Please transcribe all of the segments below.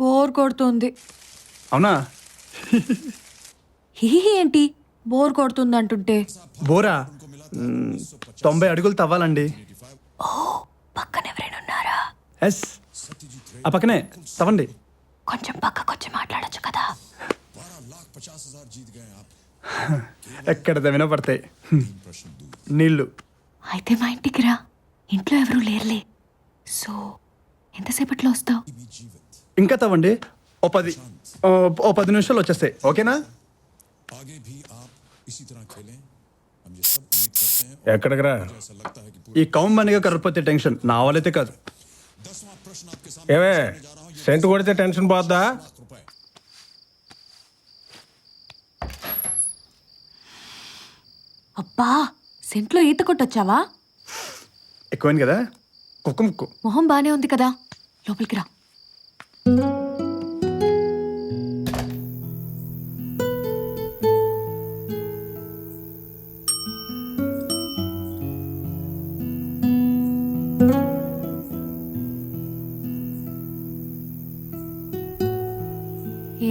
Bore కొడుతుంది. అవునా? హిహి ఏంటి బోర్ కొడుతుంది అంటుంటే? బోరా 90 అడుగులు తవ్వాలండి. ఓ పక్కన ఎవరైనా ఉన్నారా? ఎస్, ఆ పక్కనే తవ్వండి. కొంచెం పక్కకొచ్చి మాట్లాడొచ్చు కదా. ఎక్కడ తవ్వినా పడతాయి నీళ్ళు. అయితే మా ఇంటికి రా, ఇంట్లో ఎవరూ లేరులే. సో ఎంతసేపట్లో వస్తావు? ఇంకా తవ్వండి, ఓ 10 నిమిషాలు వచ్చేస్తాయి. ఓకేనా? ఎక్కడికి రా? ఈ కౌం మనగా కరకపోతే టెన్షన్ నా వాళ్ళైతే కాదు. ఏమే సెంటు కొడితే టెన్షన్ పోద్దా? అబ్బా, సెంట్లో ఈత కొట్టొచ్చావా? ఎక్కువైంది కదా, కుక్క ముక్కు. మొహం బానే ఉంది కదా, లోపలికి రా.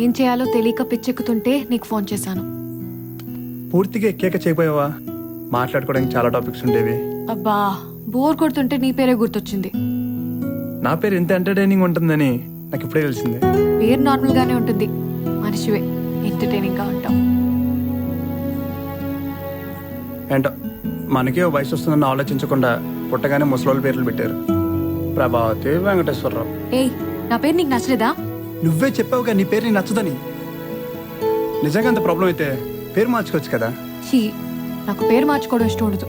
ఏం చేయాలో తెలియక పిచ్చెక్కుతుంటే నీకు ఫోన్ చేశాను. పూర్తిగా ఎక్కాక చేయపోయావా? మాట్లాడుకోవడానికి చాలా టాపిక్స్ ఉండేవి. అబ్బా, బోర్ కొడుతుంటే నీ పేరే గుర్తొచ్చింది. నా పేరు ఎంత ఎంటర్టైనింగ్ ఉంటుందని నాకు ఇప్పుడే తెలిసింది. పేరు నార్మల్ గానే ఉంటుంది, మనిషివే ఎంటర్టైనింగ్ గా ఉంటావు. ఏంటో మనకే ఓ వయసు వస్తుందని ఆలోచించకుండా పుట్టగానే ముసలోళ్ళ పేర్లు పెట్టారు. ప్రభావతి, వెంకటేశ్వరరావు. ఏయ్, నా పేరు నీకు నచ్చలేదా? నువ్వే చెప్పావుగా నీ పేరు నీకు నచ్చదని. నిజంగా అంత ప్రాబ్లం అయితే పేరు మార్చుకోవచ్చు కదా. హీ, నాకు పేరు మార్చుకోవడం ఇష్టం ఉండదు.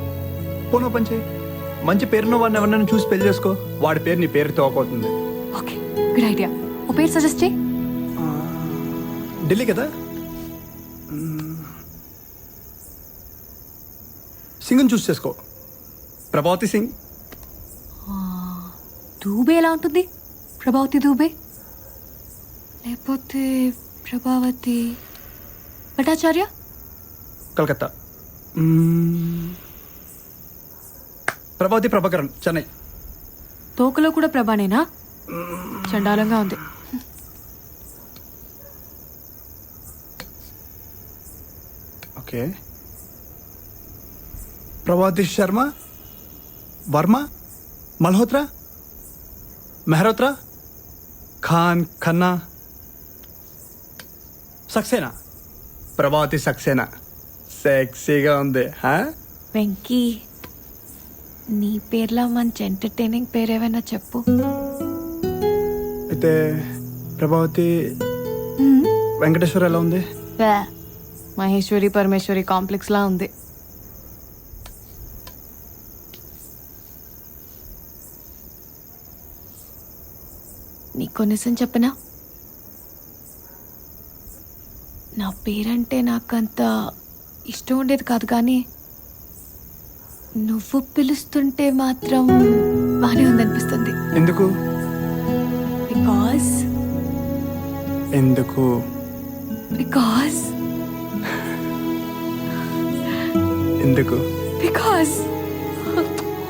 పోనో పంచే, మంచి పేరున్న వాడిని ఎవరినైనా చూసి పెళ్లి చేసుకో, వాడి పేరు నీ పేరుతో అవుతుంది. Okay, good idea. ఓ పేరు సజెస్ట్ చేయి. ఢిల్లీ కదా, సింగ్ని చూస్ చేసుకో. ప్రభావతి సింగ్. దూబే ఎలా ఉంటుంది? ప్రభావతి దూబే, లేకపోతే ప్రభావతి భట్టాచార్య. కలకత్తా. ప్రభావతి ప్రభాకరన్, చెన్నై. తోకలో కూడా ప్రభానేనా? చండాలంగా ఉంది. ఓకే, ప్రభావతి శర్మ, వర్మ, మల్హోత్రా, మెహరోత్రా, ఖాన్, ఖన్నా, సక్సేనా. ప్రభావతి సక్సేనా సెక్సీగా ఉంది. వెంకీ, నీ పేర్లో మంచి ఎంటర్టైనింగ్ పేరేమైనా చెప్పు. అయితే ప్రభావతి వెంకటేశ్వర ఎలా ఉంది? మహేశ్వరి పరమేశ్వరి కాంప్లెక్స్ లా ఉంది. నీకు నిజం చెప్పనా, నా పేరంటే నాకంత ఇష్టం ఉండేది కాదు, కానీ నువ్వు పిలుస్తుంటే మాత్రం బానే ఉందనిపిస్తుంది. ఎందుకు? బికాస్ ఎందుకు? బికాస్ ఎందుకు? బికాస్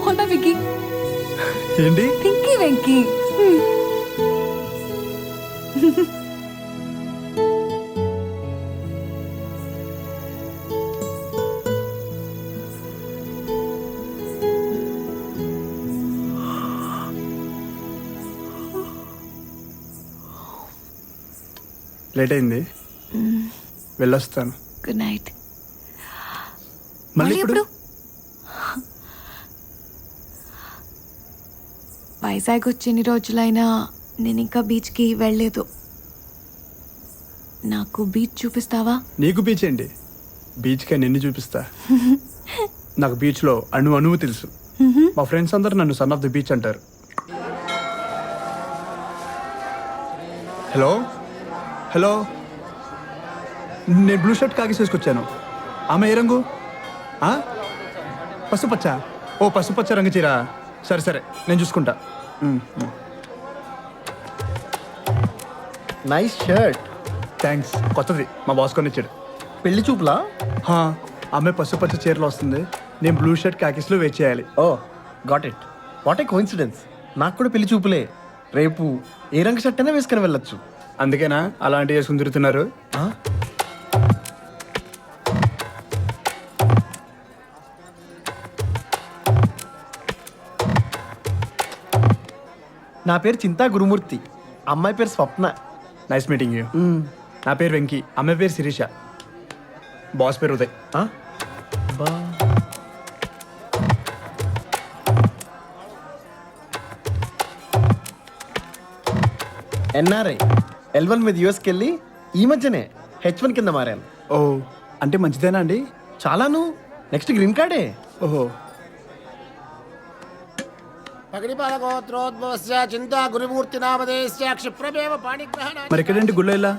హోనా వికీ. ఏంటి? వెంకీ వెంకీ. లేట్ అయింది, వెళ్ళొస్తాను. Good night. మళ్ళీ ఇప్పుడు? వైజాగ్ వచ్చి ఎన్ని రోజులైనా నేను ఇంకా బీచ్కి వెళ్ళలేదు. నాకు బీచ్ చూపిస్తావా? నీకు బీచ్ ఏంటి, బీచ్కే నిన్ను చూపిస్తా. నాకు బీచ్లో అణువు తెలుసు. మా ఫ్రెండ్స్ అందరూ నన్ను సన్ ఆఫ్ ది బీచ్ అంటారు. హలో హలో, నేను బ్లూ షర్ట్ కాకి చేసుకొచ్చాను. ఆమె ఏ రంగు? పసుపచ్చ. ఓ పసుపచ్చ రంగు చీర. సరే సరే, నేను చూసుకుంటా. Nice shirt. థ్యాంక్స్, కొత్తది మా బాస్ కొనిచ్చాడు. పెళ్లి చూపులా? ఆమె పసుపచ్చ చీరలో వస్తుంది, నేను బ్లూ షర్ట్ కాకిస్లో వెయిట్ చేయాలి. Oh got it. What a coincidence. నాకు కూడా పెళ్లి చూపులే. రేపు ఏ రంగు షర్ట్ అయినా వేసుకుని వెళ్ళొచ్చు. అందుకేనా అలాంటివి వేసుకుని తిరుగుతున్నారు? ఆ? నా పేరు చింతా గురుమూర్తి, అమ్మాయి పేరు స్వప్న. Nice meeting you. నా పేరు వెంకీ, అమ్మాయి పేరు శిరీష, బాస్ పేరు ఉదయ్. ఆ? బా ఎన్ఆర్ఐ L1 మీద యూఎస్కి వెళ్ళి ఈ మధ్యనే H1 కింద మారాను. ఓ, అంటే మంచిదేనా అండి? చాలాను, నెక్స్ట్ గ్రీన్ కార్డే. ఓహో, పగడిపాలగోత్రోద్భవస్య చింతా గురుమూర్తి నామధేయస్య క్షిప్రమేవ పాణిగ్రహణ. మరి ఎక్కడంటే గుళ్ళో ఇలా?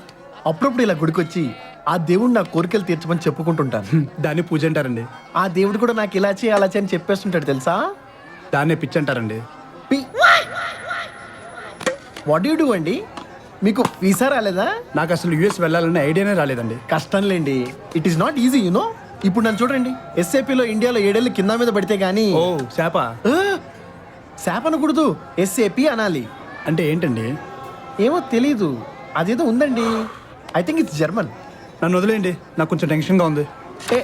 అప్పుడప్పుడు ఇలా గుడికొచ్చి ఆ దేవుడు నా కోరికలు తీర్చమని చెప్పుకుంటుంటాను. దాన్ని పూజ అంటారండి. ఆ దేవుడు కూడా నాకు ఇలా చేయి అలా చేయని చెప్పేస్తుంటాడు తెలుసా. దాన్నే పిచ్చి అంటారండి. వాట్ యూ డూ అండి? మీకు వీసా రాలేదా? నాకు అసలు యూఎస్ వెళ్ళాలనే ఐడియానే రాలేదండి. కష్టం లేండి, it is not easy you know. ఇప్పుడు నన్ను చూడండి, ఎస్ఏపిలో ఇండియాలో 7 ఏళ్ళు కింద మీద పడితే గానీ ఓ శాప శాప్ అనకూడదు, ఎస్ఏపి అనాలి. అంటే ఏంటండి? ఏమో తెలీదు, అదేదో ఉందండి. I think it's German. నన్ను వదిలేయండి, నాకు కొంచెం టెన్షన్గా ఉంది. ఏ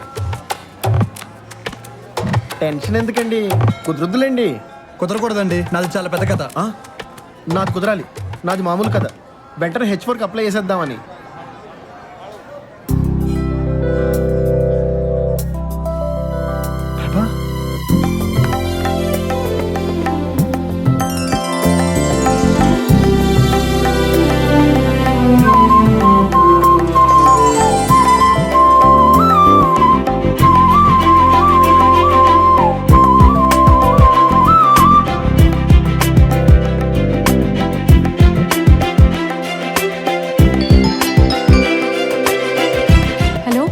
టెన్షన్ ఎందుకండి, కుదరొద్దులేండి. కుదరకూడదండి, నాది చాలా పెద్ద కథ. ఆ? నాది కుదరాలి, నాది మామూలు కదా. వెంటనే H4కి అప్లై చేసేద్దామని. ప్రభా, హలో,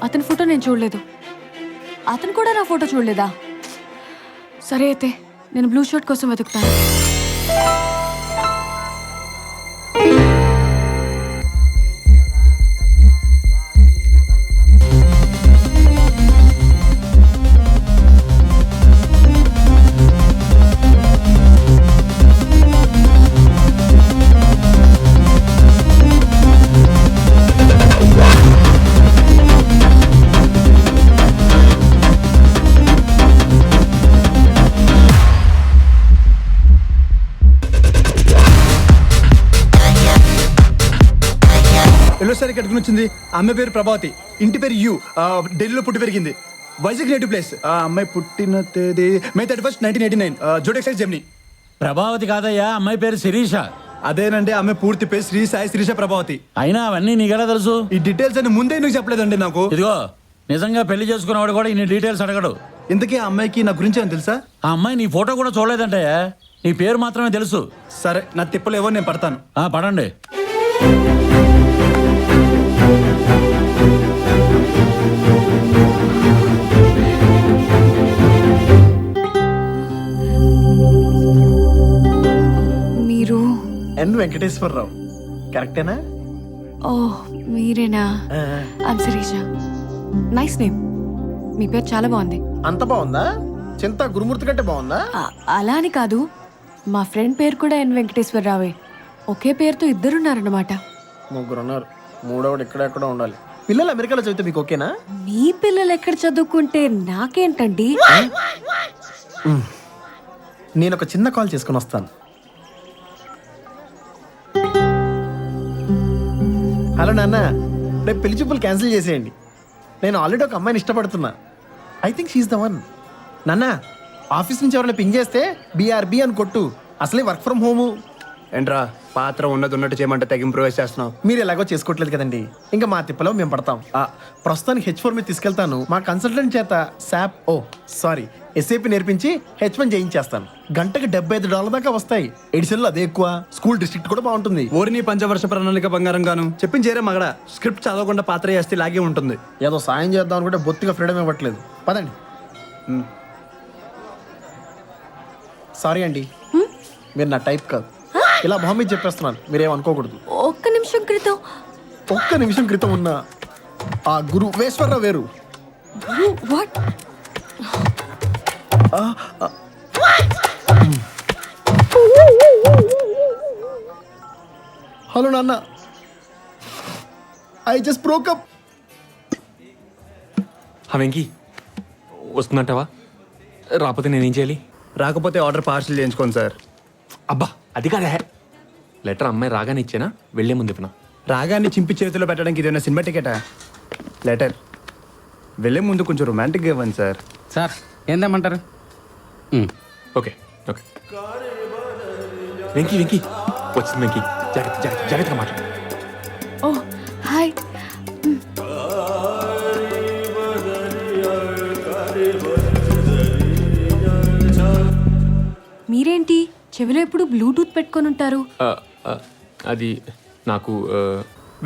అతని ఫోటో నేను చూడలేదు. అతను కూడా నా ఫోటో చూడలేదా? సరే అయితే నేను బ్లూ షర్ట్ కోసం వెతుకుతాను. ఎల్లోసారి కట్టుకుని వచ్చింది. అమ్మాయి పేరు ప్రభావతి, ఇంటి పేరు యూ, ఢిల్లీలో పుట్టి పెరిగింది. Vizag native place. ఆ అమ్మాయి పుట్టిన తేదీ May 31st, 1989, జోడెక్సైజ్ జెమిని. ప్రభావతి కాదయ్యా, అమ్మాయి పేరు శిరీష. అదేనండి, ఆమె పూర్తి పేరు శ్రీ సాయి శిరీష ప్రభావతి. అయినా అవన్నీ నీకెలా తెలుసు? ఈ డీటెయిల్స్ అని ముందే నువ్వు చెప్పలేదండి నాకు. ఇదిగో, నిజంగా పెళ్లి చేసుకున్నవాడు కూడా ఇన్ని డీటెయిల్స్ అడగడు. ఇంతకీ ఆ అమ్మాయికి నా గురించి ఏమని తెలుసా? ఆ అమ్మాయి నీ ఫోటో కూడా చూడలేదంటయ్యా, నీ పేరు మాత్రమే తెలుసు. సరే, నా తిప్పలేవో నేను పడతాను. పడండి. మీరు? ఎన్ వెంకటేశ్వరరావు, కరెక్టేనా? ఓ మీరేనా? ఐమ్ శిరీష. Nice name. మీ పేరు చాలా బాగుంది. అంత బాగుందా? చింత గురుమూర్తి కంటే బాగుందా? అలా అని కాదు, మా ఫ్రెండ్ పేరు కూడా ఎన్ వెంకటేశ్వరరావే. ఒకే పేరుతో ఇద్దరున్నారన్నమాట. ముగ్గురు ఉన్నారు, మూడోడు ఎక్కడెక్కడ ఉండాలి. పిల్లలు అమెరికాలో చదివితే మీకు ఓకేనా? మీ పిల్లలు ఎక్కడ చదువుకుంటే నాకేంటండి? నేను ఒక చిన్న కాల్ చేసుకుని వస్తాను. హలో నాన్న, రేపు పెళ్లి చూపులు క్యాన్సిల్ చేసేయండి. నేను ఆల్రెడీ ఒక అమ్మాయిని ఇష్టపడుతున్నా. I think she's the one. నాన్న, ఆఫీస్ నుంచి ఎవరైనా పింగ్ చేస్తే BRB అని కొట్టు. అసలే వర్క్ ఫ్రమ్ హోము. ఏంట్రా, పాత్ర ఉన్నది ఉన్నట్టు చేయమంటే తెగ ఇంప్రూవైజ్ చేస్తున్నావు. మీరు ఎలాగో చేసుకోవట్లేదు కదండి, ఇంకా మా తిప్పలో మేము పడతాం. ప్రస్తుతానికి H4 మీద తీసుకెళ్తాను. మా కన్సల్టెంట్ చేత SAP నేర్పించి H1 చేయించేస్తాను. గంటకి $75 దాకా వస్తాయి. ఎడిషన్లో అదే ఎక్కువ. స్కూల్ డిస్ట్రిక్ట్ కూడా బాగుంటుంది. ఓరిని పంచవర్ష ప్రణాళిక బంగారం గాను చెప్పించేరే మగడ. స్క్రిప్ట్ చదవకుండా పాత్ర చేస్తే లాగే ఉంటుంది. ఏదో సాయం చేద్దాం అనుకుంటే బొత్తిగా ఫ్రీడమ్ ఇవ్వట్లేదు. పదండి. సారీ అండి, మీరు నా టైప్ కాదు. ఇలా మొహం మీద చెప్పేస్తున్నాను, మీరేమనుకోకూడదు. ఒక్క నిమిషం క్రితం ఉన్న ఆ గురు వేశ్వరరావు వేరు. వాట్? హలో నాన్న, ఐ జస్ట్ బ్రోకప్. వెంకీ వస్తుందంటావా? రాకపోతే నేనేం చేయాలి? రాకపోతే ఆర్డర్ పార్సల్ చేయించుకోండి సార్. అబ్బా అది కాదే, లెటర్ అమ్మాయి రాగానే ఇచ్చానా, వెళ్లే ముందు ఇవ్వనా? రాగాన్ని చింపి చేతిలో పెట్టడానికి ఇదేమైనా సినిమా టికెటా? లెటర్ వెళ్ళే ముందు కొంచెం రొమాంటిక్గా ఇవ్వండి సార్. సార్ ఏం తెమ్మంటారు? Okay okay. వెంకీ వెంకీ వచ్చింది వెంకీ, జాగ్రత్త జాగ్రత్త జాగ్రత్తగా మాట్లాడు. Oh hi. మీరేంటి చెవిలో ఎప్పుడు బ్లూటూత్ పెట్టుకొని ఉంటారు? అది నాకు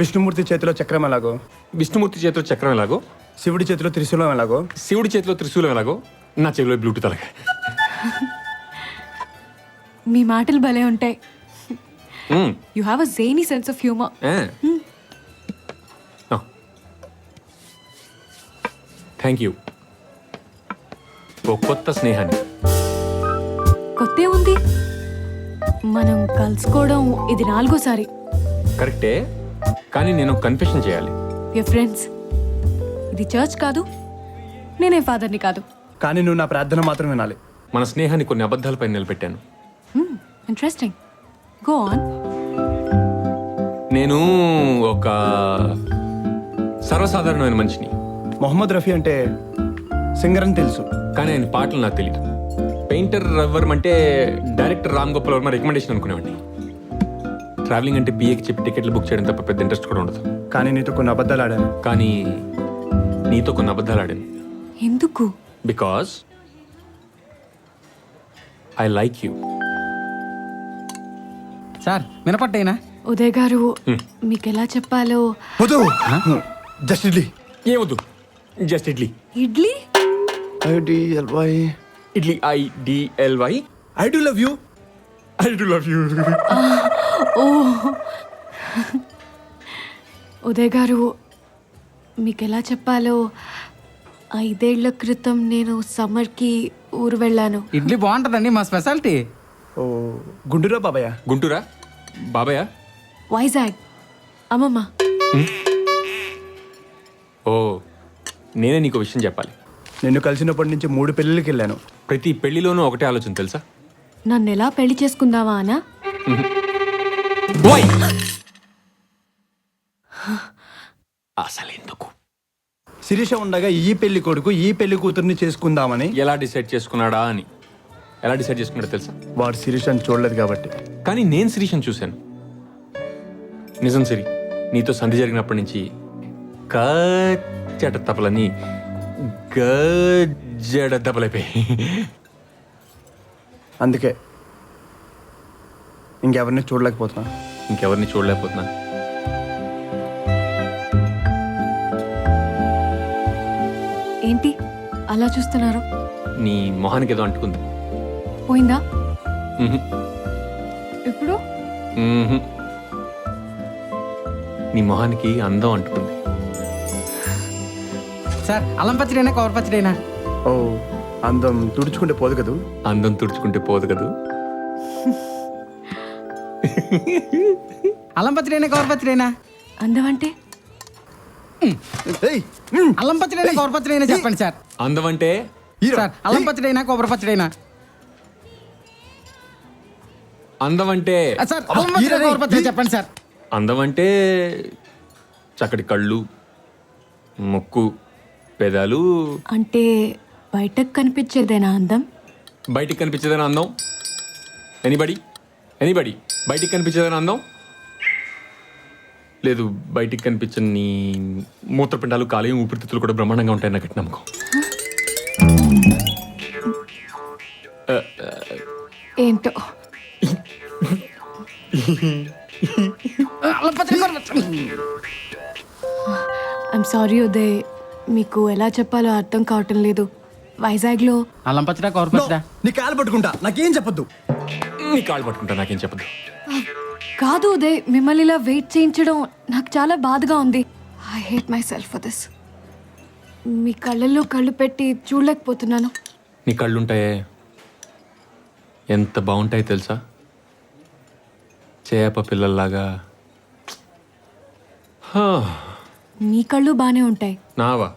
విష్ణుమూర్తి చేతిలో చక్రం ఎలాగో, విష్ణుమూర్తి చేతిలో చక్రం ఎలాగో, శివుడి చేతిలో త్రిశూలం ఎలాగో, శివుడి చేతిలో త్రిశూలం ఎలాగో, నా చెవిలో బ్లూటూత్ అలాగే. మీ మాటలు భలే ఉంటాయి. You have a genuine sense of humour. Thank you. ఓ కొత్త స్నేహాన్ని. కొత్తే ఉంది, మనం కలుసుకోవడం ఇది 4వసారి. కరెక్టే, కానీ నేను కన్ఫెషన్ చేయాలి. Your friends. ఇది చర్చ్ కాదు, నేనే ఫాదర్ని కాదు. కానీ నువ్వు నా ప్రార్థన మాత్రం వినాలి. మన స్నేహాన్ని కొన్ని అబద్ధాలపై నిలబెట్టాను. Interesting, go on. నేను ఒక సర్వసాధారణమైన మనిషిని, మొహమ్మద్ రఫీ అంటే సింగర్ అని తెలుసు. కానీ ఆయన పాటలు నాకు తెలియదు. పెయింటర్ రవివర్మ అంటే డైరెక్టర్ రామ్ గోపాల్ వర్మ రికమెండేషన్ అనుకునేవాడిని. ట్రావెలింగ్ అంటే పిఏకి చెప్పి టికెట్లు బుక్ చేయడం తప్ప పెద్ద ఇంట్రెస్ట్ కూడా ఉండదు. కానీ నీతో కొన్ని అబద్ధాలు ఆడాను. కానీ నీతో కొన్ని అబద్ధాలు ఆడాను. ఎందుకు? Because I like you. Sir మినపట్టేనా? ఉదయ్ గారు, మీకు ఎలా చెప్పాలో. వద్దు, జస్ట్ ఇడ్లీ. ఏమొద్దు, just idli. Idli? Idli IDLY. I do love you. I do love you. Oh Uday garu, మీకు ఎలా చెప్పాలో, 5 ఏళ్ల క్రితం నేను సమ్మర్కి ఊరు వెళ్ళాను. ఇడ్లీ బాగుంటుందండి, మా స్పెషాలిటీ. ఓ గుండూరా బాబాయ్. గుంటూరా బాబాయ్? వైజాగ్ అమ్మమ్మ. ఓ నేనే నీకు విషయం చెప్పాలి. నిన్ను కలిసినప్పటి నుంచి 3 పెళ్ళిళ్ళకి వెళ్ళాను. ప్రతి పెళ్లిలోనూ ఒకటే ఆలోచన తెలుసా? నన్ను ఎలా పెళ్లి చేసుకుందావా అనా? అసలెందుకు? శిరీష ఉండగా ఈ పెళ్లి కొడుకు ఈ పెళ్లి కూతుర్ని చేసుకుందామని. ఎలా డిసైడ్ చేసుకున్నాడా అని. ఎలా డిసైడ్ చేసుకున్నాడో తెలుసా? వాడు శిరీషని చూడలేదు కాబట్టి. కానీ నేను శిరీషను చూశాను. నిజం సిరి, నీతో సంధి జరిగినప్పటి నుంచి కచ్చట తపలని గజ్జడ దెబ్బలైపోయి. అందుకే ఇంకెవరిని చూడలేకపోతున్నా. ఇంకెవరిని చూడలేకపోతున్నా. ఏంటి అలా చూస్తున్నారు? నీ మొహానికి ఏదో అంటుకుంది. పోయిందా మ్హూ. ఇప్పుడు? మ్హూ. నీ మొహానికి అందం అంటుకుంది. సార్ అల్లం పచ్చడైనా కవర్ పచ్చడైనా? ఓ అందం తుడుచుకుంటే పోదు కదూ. అందం తుడుచుకుంటే పోదు కదూ. అల్లం పచ్చడైనా కవర్ పచ్చడైనా? అందం అంటే? ఏయ్, అల్లం పచ్చడైనా కవర్ పచ్చడైనా చెప్పండి సార్. అందం అంటే హీరో. సార్ అల్లం పచ్చడైనా కొబ్బరి పచ్చడైనా? అందం అంటే సార్ అల్లం పచ్చడి కవర్ పచ్చడి చెప్పండి సార్. అందం అంటే చక్కటి కళ్ళు, ముక్కు, పెదాలు. అంటే బయటకు కనిపించేదేనా అందం? బయటికి కనిపించేదైనా అందం? ఎనీబడి ఎనీబడి బయటికి కనిపించేదైనా అందం? లేదు, బయటికి కనిపించని మూత్రపిండాలు, కాలేయం, ఊపిరితిత్తులు కూడా బ్రహ్మాండంగా ఉంటాయి నాకు నమ్మకం. ఏంటో. అల్లం పచ్చడి కవర్ పచ్చడి. ఐమ్ సారీ ఉదయ్, మీకు ఎలా చెప్పాలో అర్థం కావటం లేదు. వైజాగ్లో అల్లం పచ్చడా కవర్ పచ్చడా? నీ కాలు పట్టుకుంటా, నాకేం చెప్పొద్దు. నీ కాళ్ళు పట్టుకుంటా, నాకేం చెప్పదు. కాదు ఉదయ్, మిమ్మల్ని ఇలా వెయిట్ చేయించడం నాకు చాలా బాధగా ఉంది. I hate myself for this. మీ కళ్ళల్లో కళ్ళు పెట్టి చూడలేకపోతున్నాను. నీ కళ్ళుంటాయే, ఎంత బాగుంటాయి తెలుసా? చేప పిల్లల్లాగా మీ కళ్ళు బాగానే ఉంటాయి. నావా?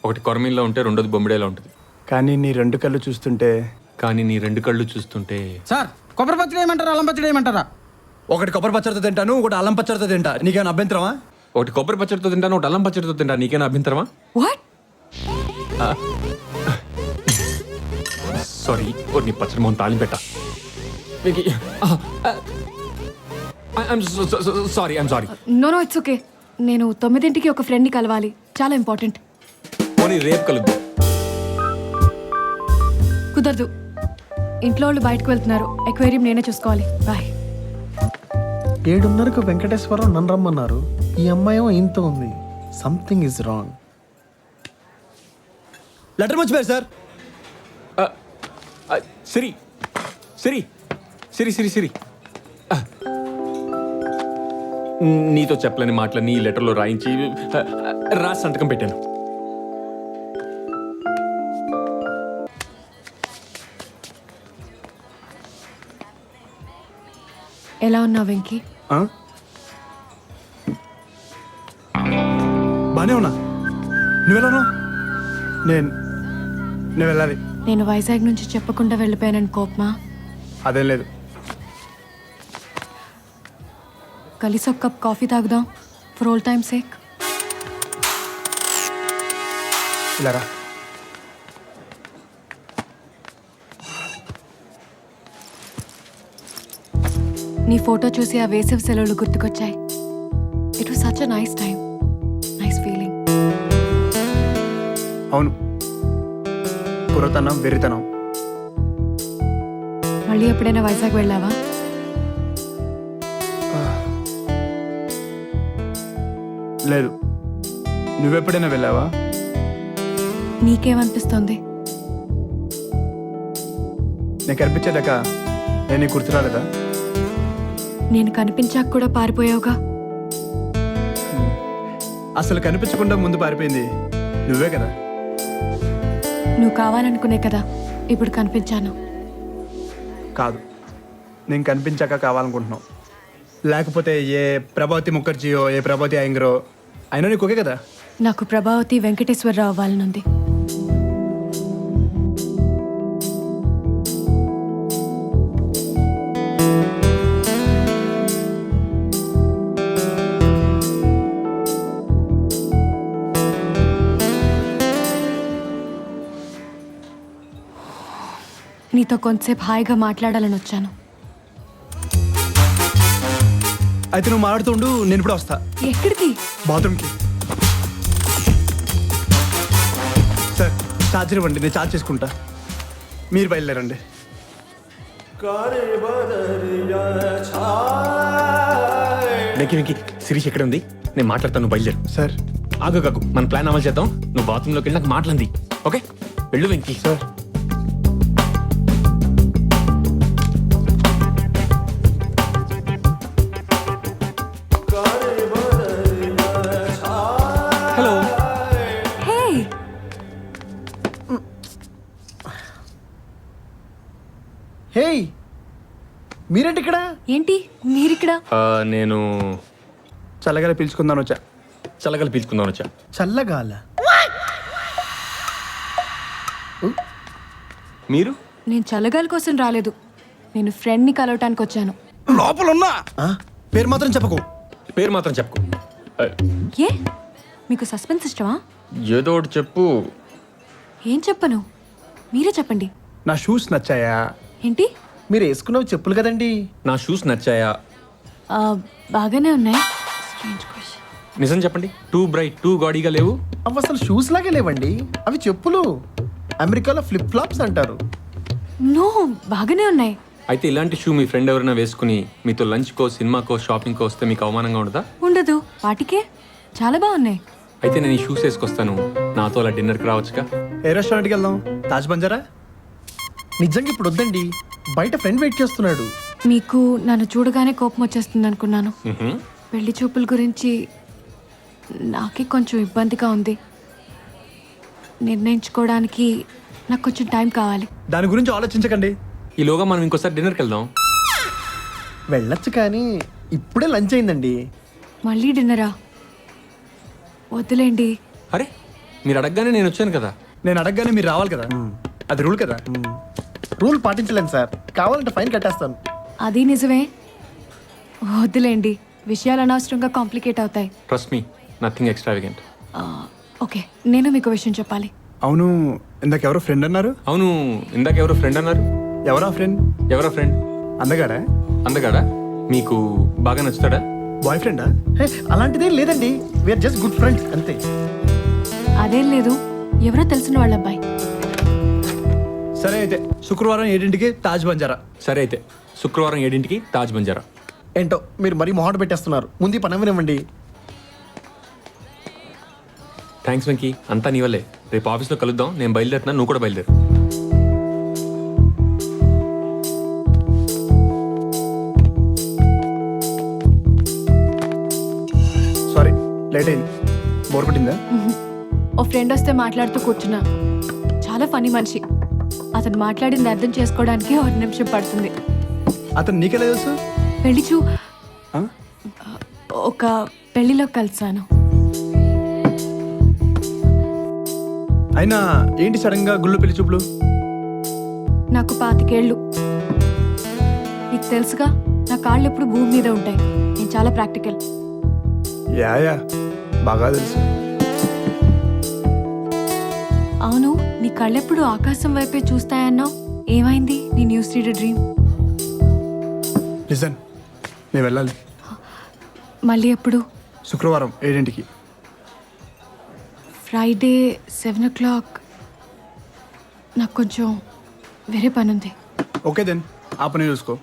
ఒకటి కొరమీన్లో ఉంటే రెండోది బొమ్మిడేలో ఉంటుంది. కానీ నీ రెండు కళ్ళు చూస్తుంటే కానీ నీ రెండు కళ్ళు చూస్తుంటే సార్ కొబ్బరి పచ్చడి వేయమంటారా అల్లం పచ్చడి వేయమంటారా? ఒకటి కొబ్బరి పచ్చడితో తింటాను, ఒకటి అల్లం పచ్చడితో తింటా. నీకేమైనా అభ్యంతరమా? ఒకటి కొబ్బరి పచ్చడితో తింటాను, ఒకటి అల్లం పచ్చడితో తింటా. నీకేనా అభ్యంతరమా? వాట్? సారీ, నీ పచ్చడి మొహం తాళి పెట్టా. Sorry. No no, it's okay. నేను 9ంటికి ఒక ఫ్రెండ్ని కలవాలి, చాలా ఇంపార్టెంట్. పోనీ రేపు కలుద్దాం. కుదరదు, ఇంట్లో వాళ్ళు బయటకు వెళ్తున్నారు. ఎక్వేరియం నేనే చూసుకోవాలి. బాయ్. 7:30కు వెంకటేశ్వరరావు నన్ను రమ్మన్నారు. ఈ అమ్మాయి ఇంత ఉంది. Something is wrong. లెటర్ మర్చిపోయారు సార్. సిరి సిరి సిరి సిరి సిరి నీతో చెప్పలేని మాటలన్నీ ఈ లెటర్లో రాయించి రాసి సంతకం పెట్టాను. ఎలా ఉన్నావు వెంకీ? బానే ఉన్నా. నువ్వెలా ఉన్నావు? నేను వెళ్ళాలి. నేను వైజాగ్ నుంచి చెప్పకుండా వెళ్ళిపోయానని కోపమా? అదేం లేదు. కలిసి ఒక కప్ కాఫీ తాగుదాం, ఫర్ ఆల్ టైమ్ సేక్. ఇలా రా. నీ ఫోటో చూసి ఆ వేసవి సెలవులు గుర్తుకొచ్చాయి. It was such a nice time, nice feeling. అవును, పురతనం వెరితనం. మళ్ళీ ఎప్పుడైనా వైజాగ్ వెళ్ళావా? లేదు. నువ్వెప్పుడైనా వెళ్ళావా? నీకేమనిపిస్తుంది? నేను కనిపించేదాకా నేను నీకు గుర్తు రాలేదా? నేను కనిపించాక కూడా పారిపోయావుగా. అసలు కనిపించకుండా ముందు పారిపోయింది నువ్వే కదా. నువ్వు కావాలనుకునే కదా ఇప్పుడు కనిపించాను. కాదు, నేను కనిపించాక కావాలనుకుంటున్నావు. లేకపోతే ఏ ప్రభావతి ముఖర్జీయో ఏ ప్రభావతి అయ్యంగరో అయినా నీకు ఓకే కదా. నాకు ప్రభావతి వెంకటేశ్వరరావు అవ్వాలనుంది. నీతో కొంతసేపు హాయిగా మాట్లాడాలని వచ్చాను. అయితే నువ్వు మాట్లాడుతుండు, నేను ఇప్పుడు వస్తా. ఎక్కడికి? బాత్రూమ్కి. సార్, ఛార్జర్ ఇవ్వండి, నేను ఛార్జ్ చేసుకుంటా. మీరు బయలుదేరండి. వెంకీ శిరీష్ ఎక్కడ ఉంది? నేను మాట్లాడతాను, నువ్వు బయలుదేరు. సార్. ఆగు, మన ప్లాన్ అమలు చేద్దాం. నువ్వు బాత్రూంలోకి వెళ్ళి నాకు మాట్లాడింది. ఓకే, వెళ్ళు వెంకీ. సార్. హలో. హే, హేయ్, మీరేంటి ఇక్కడ? ఏంటి మీరిక్కడ? నేను చల్లగా పిలుచుకుందాను వచ్చా. చల్లగలు పీల్చుకుందాం వచ్చా. చల్లగాల. మీరు? నేను చల్లగాలి కోసం రాలేదు, నేను ఫ్రెండ్ని కలవటానికి వచ్చాను. లోపల ఉన్నా. పేరు మాత్రం చెప్పకు. పేరు మాత్రం చెప్పుకో. ఏ, మీకు సస్పెన్స్ ఇష్టమా? ఏదో ఒకటి చెప్పు. ఏం చెప్పను, మీరే చెప్పండి. నా షూస్ నచ్చాయా? ఏంటి? మీరు వేసుకున్నవి చెప్పులు కదండి. నా షూస్ నచ్చాయా? బాగానే ఉన్నాయి. Strange question. నిజం చెప్పండి, టూ బ్రైట్ టూ గాడీగా లేవు. అవి అసలు షూస్ లాగే లేవండి, అవి చెప్పులు. అమెరికాలో ఫ్లిప్ ఫ్లాప్స్ అంటారు. నో, బాగానే ఉన్నాయి. అయితే ఇలాంటి షూ మీ ఫ్రెండ్ ఎవరైనా వేసుకుని మీతో లంచ్కో సినిమాకో షాపింగ్కో వస్తే మీకు అవమానంగా ఉండదా? ఉండదు, వాటికే చాలా బాగున్నాయి. అయితే నేను ఈ షూస్ వేసుకొస్తాను, నాతో అలా డిన్నర్కి రావచ్చుగా. ఏ రెస్టారెంట్కి వెళ్దాం? తాజ్ బంజారా? నిజంగా ఇప్పుడు వద్దండి, బయట ఫ్రెండ్ వెయిట్ చేస్తున్నాడు. మీకు నన్ను చూడగానే కోపం వచ్చేస్తుంది అనుకున్నాను. మ్హూ. పెళ్లి చూపుల గురించి నాకే కొంచెం ఇబ్బందిగా ఉంది. నిర్ణయించుకోవడానికి నాకు కొంచెం టైం కావాలి. దాని గురించి ఆలోచించకండి. ఈలోగా మనం ఇంకోసారి డిన్నర్కి వెళ్దాం. వెళ్ళొచ్చు కానీ ఇప్పుడే లంచ్ అయిందండి. మళ్ళీ డిన్నరా? వద్దులేండి. అరే మీరు అడగగానే నేను వచ్చాను కదా. నేను అడగగానే మీరు రావాలి కదా, అది రూల్ కదా. రూల్ పాటించలేను సార్, కావాలంటే ఫైన్ కట్టేస్తాను. అది నిజమే. వద్దులేండి, విషయాలు అనవసరంగా కాంప్లికేట్ అవుతాయి. Trust me, nothing extravagant. Okay, నేను మీకు విషయం చెప్పాలి. అవును, ఇందాక ఎవరో ఫ్రెండ్ అన్నారు. అవును, ఇందాక ఎవరో ఫ్రెండ్ అన్నారు. ఎవరా ఫ్రెండ్? ఎవరో ఫ్రెండ్? అందగాడా? అందగాడా? మీకు బాగా నచ్చుతాడా? బాయ్ ఫ్రెండా? హే, అలాంటిదేం లేదండి, వీఆర్ జస్ట్ గుడ్ ఫ్రెండ్స్ అంతే. అదేం లేదు, ఎవరో తెలిసిన వాళ్ళ అబ్బాయి. సరే అయితే శుక్రవారం 7ంటికి తాజ్ బంజారా. సరే అయితే శుక్రవారం 7ంటికి తాజ్ బంజారా. ఏంటో మీరు మరీ మొహాట పెట్టేస్తున్నారు, ముందు ఈ పని అవ్వనివ్వండి. థ్యాంక్స్ వెంకీ, అంతా నీ వల్లే. రేపు ఆఫీస్లో కలుద్దాం. నేను బయలుదేరుతున్నా, నువ్వు కూడా బయలుదేరు. సారీ లేట్ అయింది. బోర్ కొట్టిందా? ఓ ఫ్రెండ్ వస్తే మాట్లాడుతూ కూర్చున్నా. చాలా ఫనీ మనిషి. అతను మాట్లాడింది అర్థం చేసుకోవడానికి 1 నిమిషం పడుతుంది. అతను నీకెలా తెలుసు? పెళ్లి ఆ? ఒక పెళ్లిలో కలిసాను. అయినా ఏంటి సడన్ గా గుళ్ళు పెళ్లి చూపులు? నాకు 25 ఏళ్ళు. నీకు తెలుసుగా, నా కాళ్ళు ఎప్పుడు భూమి మీద ఉంటాయి. నేను చాలా ప్రాక్టికల్. యా బాగా తెలుసు. అవును, నీ కళ్ళెప్పుడు ఆకాశం వైపే చూస్తాయన్నావు. ఏమైంది నీ న్యూస్ రీడర్ డ్రీమ్? లిజన్, నేను వెళ్ళాలి. మళ్ళీ ఎప్పుడు? శుక్రవారం 7ంటికి. Friday 7 o'clock. నాకు కొంచెం వేరే పని ఉంది. ఓకే దెన్, ఆ పని చూసుకో.